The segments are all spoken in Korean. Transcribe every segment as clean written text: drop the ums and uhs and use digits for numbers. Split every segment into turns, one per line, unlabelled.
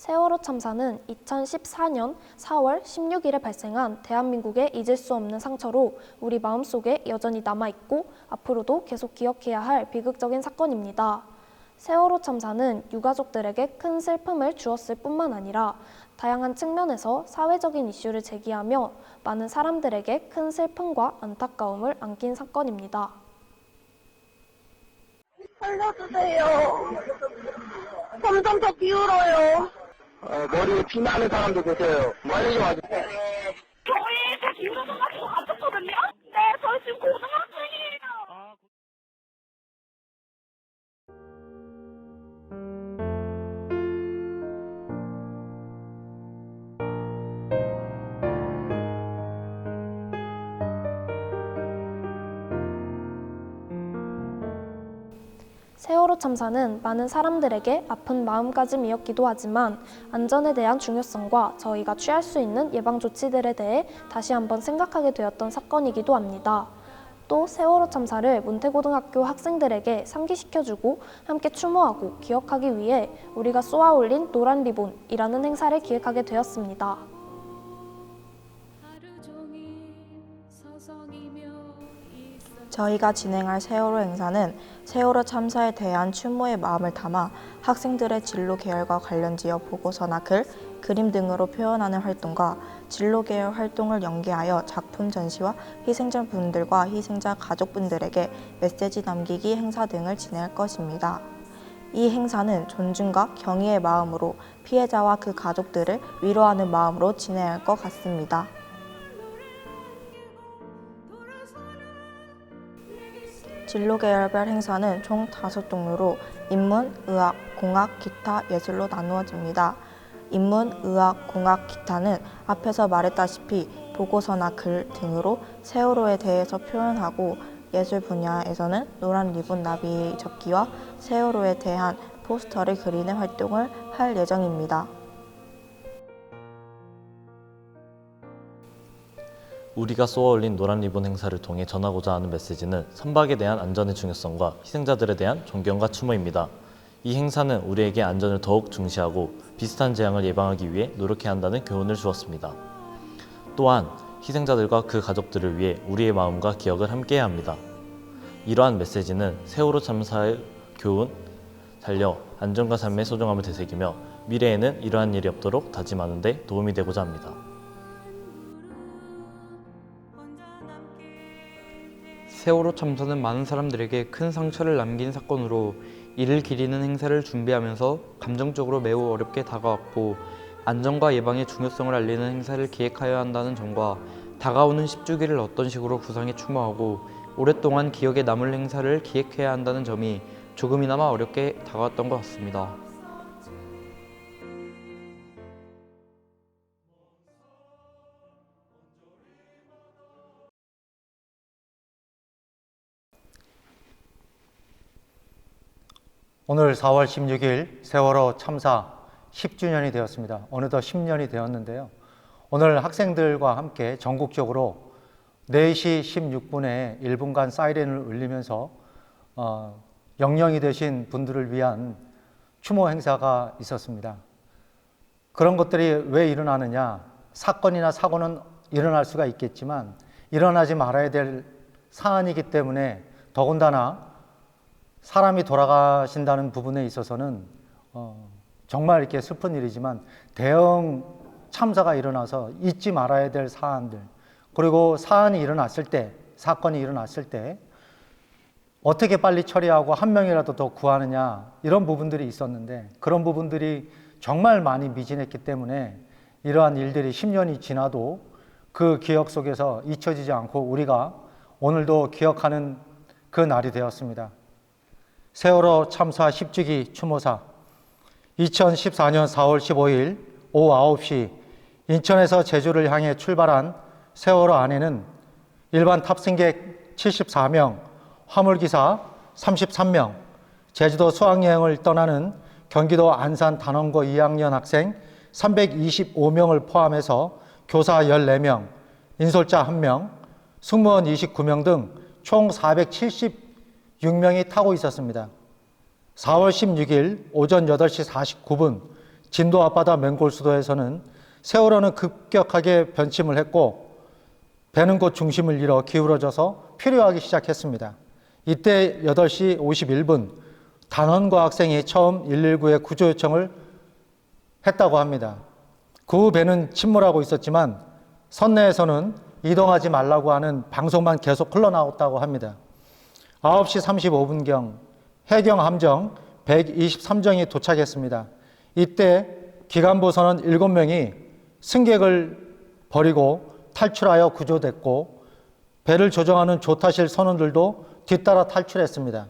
세월호 참사는 2014년 4월 16일에 발생한 대한민국의 잊을 수 없는 상처로 우리 마음속에 여전히 남아있고 앞으로도 계속 기억해야 할 비극적인 사건입니다. 세월호 참사는 유가족들에게 큰 슬픔을 주었을 뿐만 아니라 다양한 측면에서 사회적인 이슈를 제기하며 많은 사람들에게 큰 슬픔과 안타까움을 안긴 사건입니다.
살려주세요. 점점 더 기울어요.
머리에 피 나는 사람도 계세요. 빨리 좀 와주세요.
저희 다 기울어져가지고 다쳤거든요? 네, 저 지금 고등학생이에요.
세월호 참사는 많은 사람들에게 아픈 마음가짐이었기도 하지만 안전에 대한 중요성과 저희가 취할 수 있는 예방 조치들에 대해 다시 한번 생각하게 되었던 사건이기도 합니다. 또 세월호 참사를 문태고등학교 학생들에게 상기시켜주고 함께 추모하고 기억하기 위해 우리가 쏘아 올린 노란 리본이라는 행사를 기획하게 되었습니다.
저희가 진행할 세월호 행사는 세월호 참사에 대한 추모의 마음을 담아 학생들의 진로 계열과 관련지어 보고서나 글, 그림 등으로 표현하는 활동과 진로 계열 활동을 연계하여 작품 전시와 희생자분들과 희생자 가족분들에게 메시지 남기기 행사 등을 진행할 것입니다. 이 행사는 존중과 경의의 마음으로 피해자와 그 가족들을 위로하는 마음으로 진행할 것 같습니다. 진로 계열별 행사는 총 5종류로 인문, 의학, 공학, 기타, 예술로 나누어집니다. 인문, 의학, 공학, 기타는 앞에서 말했다시피 보고서나 글 등으로 세월호에 대해서 표현하고 예술 분야에서는 노란 리본 나비 접기와 세월호에 대한 포스터를 그리는 활동을 할 예정입니다.
우리가 쏘아올린 노란 리본 행사를 통해 전하고자 하는 메시지는 선박에 대한 안전의 중요성과 희생자들에 대한 존경과 추모입니다. 이 행사는 우리에게 안전을 더욱 중시하고 비슷한 재앙을 예방하기 위해 노력해야 한다는 교훈을 주었습니다. 또한 희생자들과 그 가족들을 위해 우리의 마음과 기억을 함께해야 합니다. 이러한 메시지는 세월호 참사의 교훈, 살려 안전과 삶의 소중함을 되새기며 미래에는 이러한 일이 없도록 다짐하는 데 도움이 되고자 합니다.
세월호 참사는 많은 사람들에게 큰 상처를 남긴 사건으로 이를 기리는 행사를 준비하면서 감정적으로 매우 어렵게 다가왔고 안전과 예방의 중요성을 알리는 행사를 기획하여야 한다는 점과 다가오는 10주기를 어떤 식으로 구상해 추모하고 오랫동안 기억에 남을 행사를 기획해야 한다는 점이 조금이나마 어렵게 다가왔던 것 같습니다.
오늘 4월 16일 세월호 참사 10주년이 되었습니다. 어느덧 10년이 되었는데요. 오늘 학생들과 함께 전국적으로 4시 16분에 1분간 사이렌을 울리면서 영령이 되신 분들을 위한 추모 행사가 있었습니다. 그런 것들이 왜 일어나느냐? 사건이나 사고는 일어날 수가 있겠지만 일어나지 말아야 될 사안이기 때문에 더군다나 사람이 돌아가신다는 부분에 있어서는 정말 이렇게 슬픈 일이지만 대형 참사가 일어나서 잊지 말아야 될 사안들, 그리고 사안이 일어났을 때, 사건이 일어났을 때 어떻게 빨리 처리하고 한 명이라도 더 구하느냐, 이런 부분들이 있었는데 그런 부분들이 정말 많이 미진했기 때문에 이러한 일들이 10년이 지나도 그 기억 속에서 잊혀지지 않고 우리가 오늘도 기억하는 그 날이 되었습니다. 세월호 참사 10주기 추모사 2014년 4월 15일 오후 9시 인천에서 제주를 향해 출발한 세월호 안에는 일반 탑승객 74명, 화물기사 33명, 제주도 수학여행을 떠나는 경기도 안산 단원고 2학년 학생 325명을 포함해서 교사 14명, 인솔자 1명, 승무원 29명 등 총 476명이 타고 있었습니다. 4월 16일 오전 8시 49분 진도 앞바다 맹골수도에서는 세월호는 급격하게 변침을 했고 배는 곧 중심을 잃어 기울어져서 표류하기 시작했습니다. 이때 8시 51분 단원과 학생이 처음 119에 구조 요청을 했다고 합니다. 그 후 배는 침몰하고 있었지만 선내에서는 이동하지 말라고 하는 방송만 계속 흘러나왔다고 합니다. 9시 35분경 해경 함정 123정이 도착했습니다. 이때 기간부 선원 7명이 승객을 버리고 탈출하여 구조됐고 배를 조정하는 조타실 선원들도 뒤따라 탈출했습니다.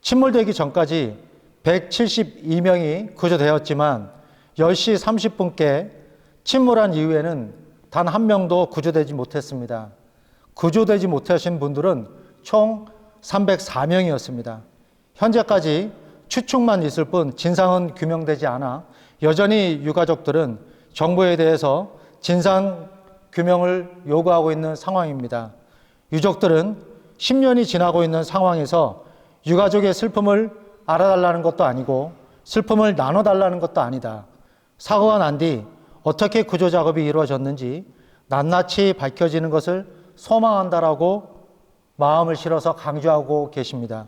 침몰되기 전까지 172명이 구조되었지만 10시 30분께 침몰한 이후에는 단 한 명도 구조되지 못했습니다. 구조되지 못하신 분들은 총 304명이었습니다. 현재까지 추측만 있을 뿐 진상은 규명되지 않아 여전히 유가족들은 정부에 대해서 진상 규명을 요구하고 있는 상황입니다. 유족들은 10년이 지나고 있는 상황에서 유가족의 슬픔을 알아달라는 것도 아니고 슬픔을 나눠달라는 것도 아니다. 사고가 난 뒤 어떻게 구조 작업이 이루어졌는지 낱낱이 밝혀지는 것을 소망한다라고 마음을 실어서 강조하고 계십니다.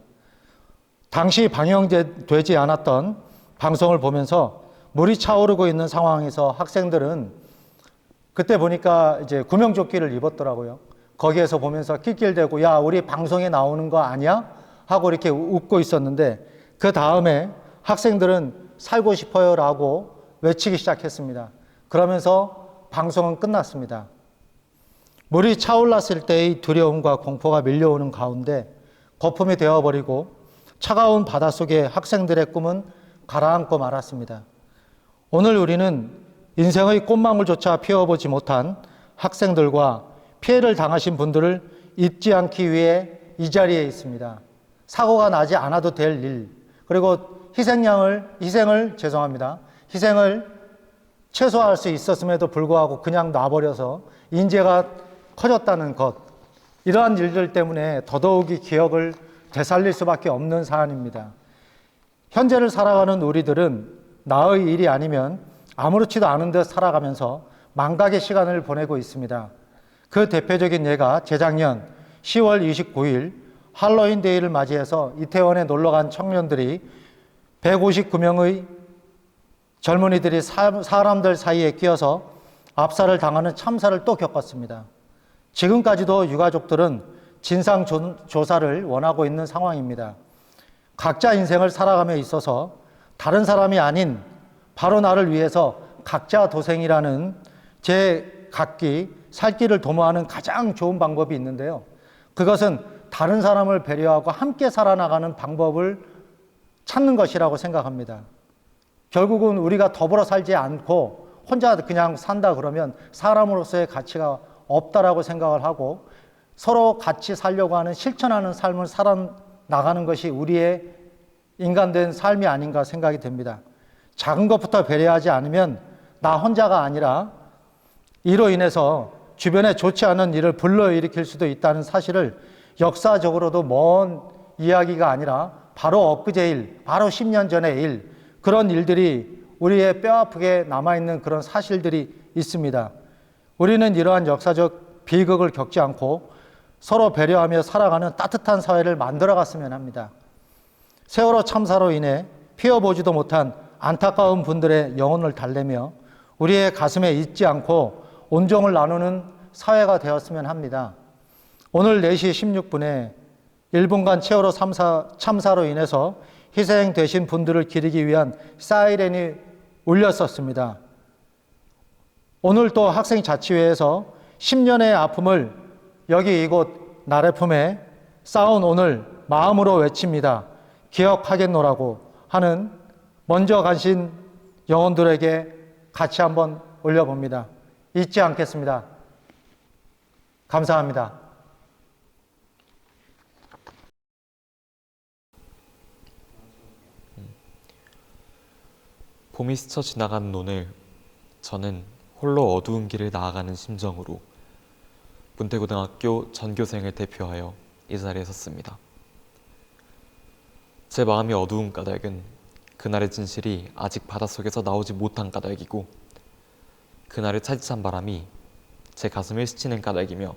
당시 방영되지 않았던 방송을 보면서 물이 차오르고 있는 상황에서 학생들은 그때 보니까 이제 구명조끼를 입었더라고요. 거기에서 보면서 낄낄대고 야 우리 방송에 나오는 거 아니야? 하고 이렇게 웃고 있었는데 그 다음에 학생들은 살고 싶어요 라고 외치기 시작했습니다. 그러면서 방송은 끝났습니다. 물이 차올랐을 때의 두려움과 공포가 밀려오는 가운데 거품이 되어버리고 차가운 바닷속에 학생들의 꿈은 가라앉고 말았습니다. 오늘 우리는 인생의 꽃망울조차 피워보지 못한 학생들과 피해를 당하신 분들을 잊지 않기 위해 이 자리에 있습니다. 사고가 나지 않아도 될 일, 그리고 희생을 최소화할 수 있었음에도 불구하고 그냥 놔버려서 인재가 커졌다는 것, 이러한 일들 때문에 더더욱이 기억을 되살릴 수밖에 없는 사안입니다. 현재를 살아가는 우리들은 나의 일이 아니면 아무렇지도 않은 듯 살아가면서 망각의 시간을 보내고 있습니다. 그 대표적인 예가 재작년 10월 29일 할로윈 데이를 맞이해서 이태원에 놀러간 청년들이 159명의 젊은이들이 사람들 사이에 끼어서 압살을 당하는 참사를 또 겪었습니다. 지금까지도 유가족들은 진상조사를 원하고 있는 상황입니다. 각자 인생을 살아감에 있어서 다른 사람이 아닌 바로 나를 위해서 각자 도생이라는 제 각기 살 길을 도모하는 가장 좋은 방법이 있는데요. 그것은 다른 사람을 배려하고 함께 살아나가는 방법을 찾는 것이라고 생각합니다. 결국은 우리가 더불어 살지 않고 혼자 그냥 산다 그러면 사람으로서의 가치가 없다라고 생각을 하고 서로 같이 살려고 하는 실천하는 삶을 살아나가는 것이 우리의 인간된 삶이 아닌가 생각이 됩니다. 작은 것부터 배려하지 않으면 나 혼자가 아니라 이로 인해서 주변에 좋지 않은 일을 불러일으킬 수도 있다는 사실을 역사적으로도 먼 이야기가 아니라 바로 엊그제 일, 바로 10년 전의 일, 그런 일들이 우리의 뼈아프게 남아있는 그런 사실들이 있습니다. 우리는 이러한 역사적 비극을 겪지 않고 서로 배려하며 살아가는 따뜻한 사회를 만들어갔으면 합니다. 세월호 참사로 인해 피어보지도 못한 안타까운 분들의 영혼을 달래며 우리의 가슴에 잊지 않고 온정을 나누는 사회가 되었으면 합니다. 오늘 4시 16분에 1분간 세월호 참사로 인해서 희생되신 분들을 기리기 위한 사이렌이 울렸었습니다. 오늘 또 학생자치회에서 10년의 아픔을 여기 이곳 나래품에 쌓은 오늘 마음으로 외칩니다. 기억하겠노라고 하는 먼저 가신 영혼들에게 같이 한번 올려봅니다. 잊지 않겠습니다. 감사합니다.
봄이 스쳐 지나가는 오늘, 저는 홀로 어두운 길을 나아가는 심정으로 문태고등학교 전교생을 대표하여 이 자리에 섰습니다. 제 마음이 어두운 까닭은 그날의 진실이 아직 바닷속에서 나오지 못한 까닭이고 그날의 차디찬 바람이 제 가슴을 스치는 까닭이며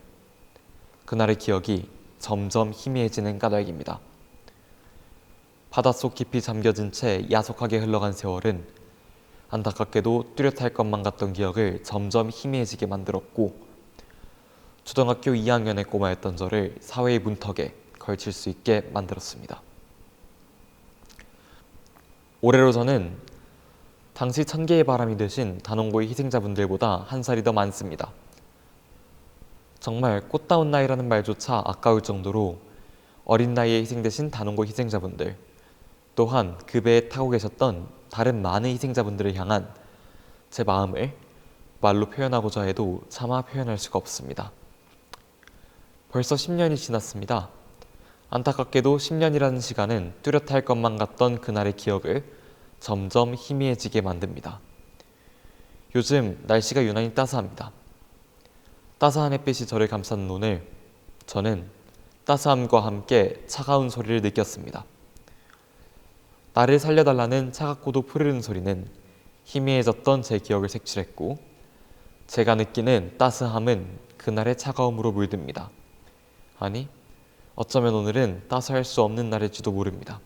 그날의 기억이 점점 희미해지는 까닭입니다. 바닷속 깊이 잠겨진 채 야속하게 흘러간 세월은 안타깝게도 뚜렷할 것만 같던 기억을 점점 희미해지게 만들었고 초등학교 2학년의 꼬마였던 저를 사회의 문턱에 걸칠 수 있게 만들었습니다. 올해로 저는 당시 1000개의 바람이 되신 단원고의 희생자분들보다 한 살이 더 많습니다. 정말 꽃다운 나이라는 말조차 아까울 정도로 어린 나이에 희생되신 단원고 희생자분들, 또한 그 배에 타고 계셨던 다른 많은 희생자분들을 향한 제 마음을 말로 표현하고자 해도 차마 표현할 수가 없습니다. 벌써 10년이 지났습니다. 안타깝게도 10년이라는 시간은 뚜렷할 것만 같던 그날의 기억을 점점 희미해지게 만듭니다. 요즘 날씨가 유난히 따스합니다. 따스한 햇빛이 저를 감싸는 오늘, 저는 따스함과 함께 차가운 소리를 느꼈습니다. 나를 살려달라는 차갑고도 푸르른 소리는 희미해졌던 제 기억을 색칠했고 제가 느끼는 따스함은 그날의 차가움으로 물듭니다. 아니, 어쩌면 오늘은 따스할 수 없는 날일지도 모릅니다.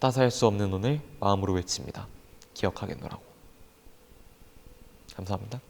따스할 수 없는 오늘 마음으로 외칩니다. 기억하겠노라고. 감사합니다.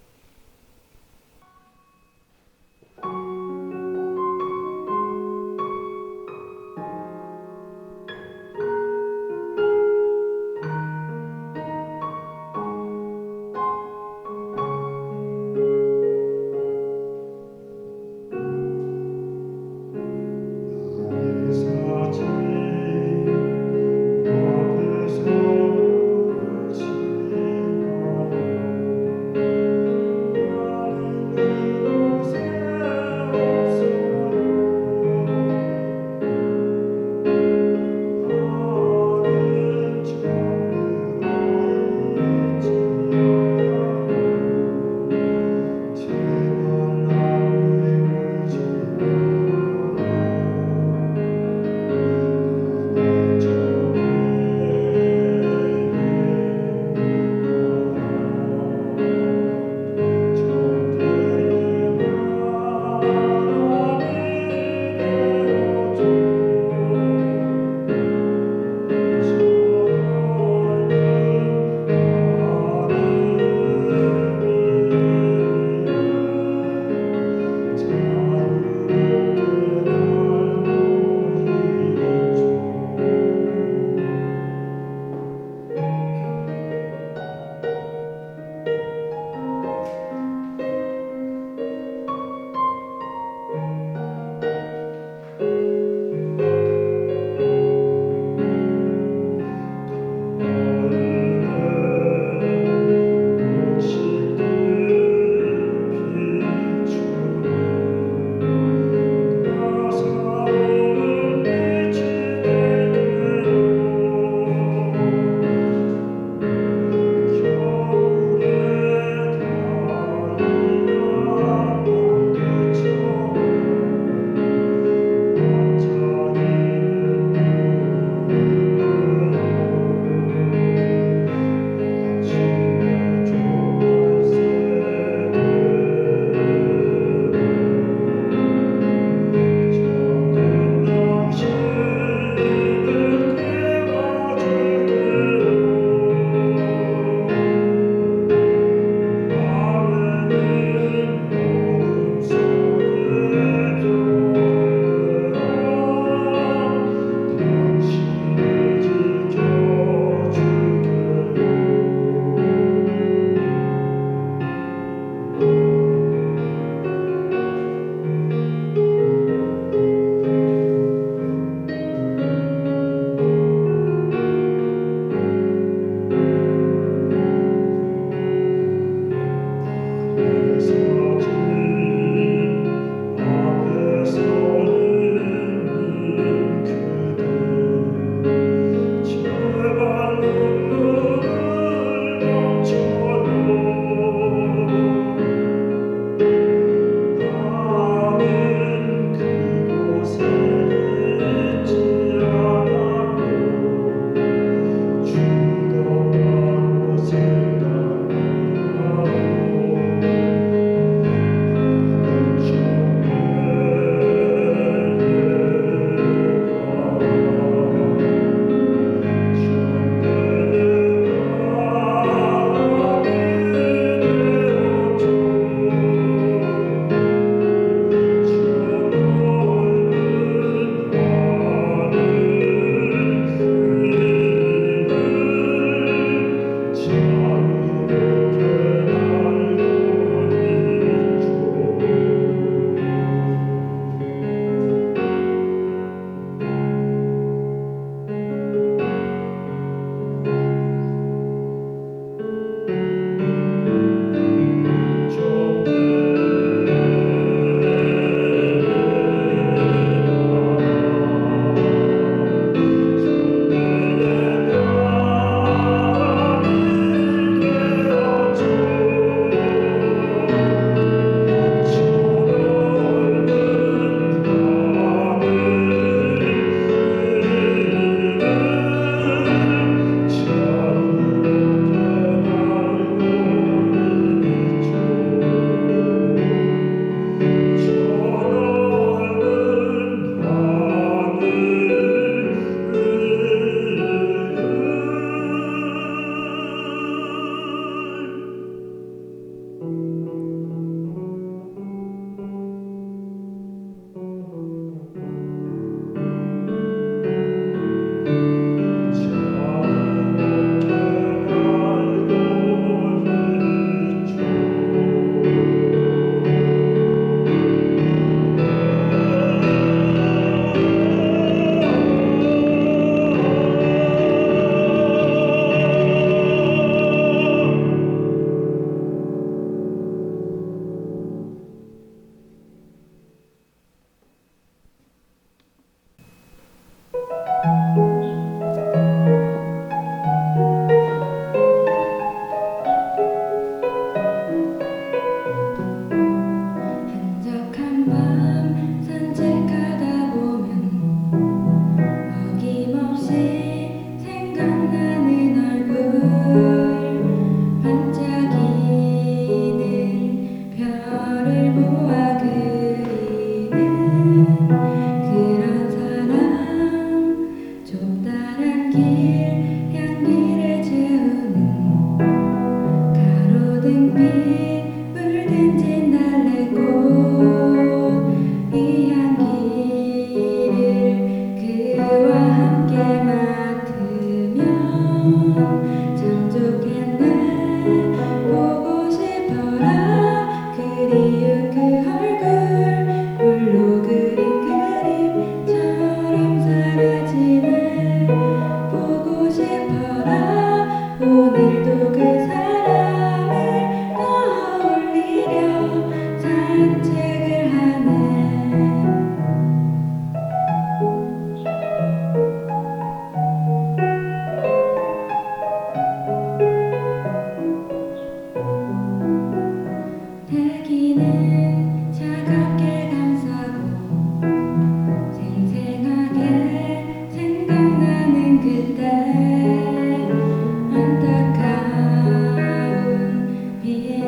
주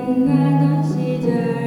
빛나던 시절